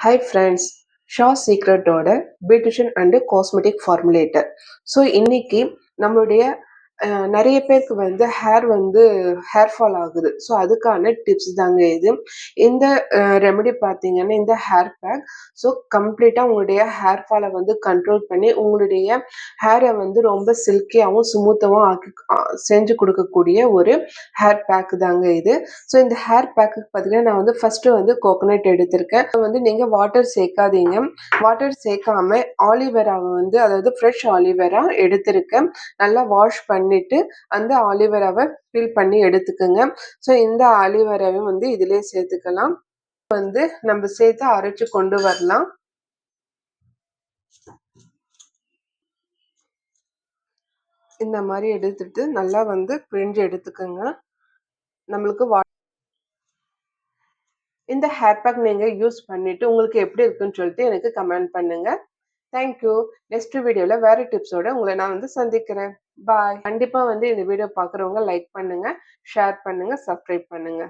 Hi friends, Shaw Secretோட beautician and cosmetic formulator. So இன்னைக்கு நம்மளுடைய நிறைய பேருக்கு வந்து ஹேர் ஃபால் ஆகுது. ஸோ அதுக்கான டிப்ஸ் தாங்க இது. இந்த ரெமெடி பார்த்தீங்கன்னா இந்த ஹேர் பேக் ஸோ கம்ப்ளீட்டாக உங்களுடைய ஹேர் ஃபாலை வந்து கண்ட்ரோல் பண்ணி உங்களுடைய ஹேரை வந்து ரொம்ப சில்கியாகவும் ஸ்மூத்தாகவும் ஆக்கி செஞ்சு கொடுக்கக்கூடிய ஒரு ஹேர் பேக் தாங்க இது. ஸோ இந்த ஹேர் பேக்கு பார்த்தீங்கன்னா நான் வந்து ஃபர்ஸ்ட்டு வந்து கோகோனட் எடுத்திருக்கேன். வந்து நீங்கள் வாட்டர் சேர்க்காதீங்க. வாட்டர் சேர்க்காம ஆலிவேராவை வந்து அதாவது ஃப்ரெஷ் ஆலிவேரா எடுத்திருக்கேன். நல்லா வாஷ் பண்ணிட்டு அந்த ஆலிவேராவை ஃபில் பண்ணி எடுத்துக்கோங்க. ஸோ இந்த ஆலிவேராவை வந்து இதிலே சேர்த்துக்கலாம். வந்து நம்ம சேர்த்து அரைச்சு கொண்டு வரலாம். இந்த மாதிரி எடுத்துட்டு நல்லா வந்து பிழிஞ்சு எடுத்துக்கோங்க. நம்மளுக்கு இந்த ஹேர் பேக் நீங்க யூஸ் பண்ணிட்டு உங்களுக்கு எப்படி இருக்குன்னு சொல்லிட்டு எனக்கு கமெண்ட் பண்ணுங்க. தேங்க்யூ. நெக்ஸ்ட் வீடியோல வேற டிப்ஸோட உங்களை நான் வந்து சந்திக்கிறேன். பாய். கண்டிப்பா வந்து இந்த வீடியோ பார்க்குறவங்க லைக் பண்ணுங்க, ஷேர் பண்ணுங்க, சப்ஸ்கிரைப் பண்ணுங்க.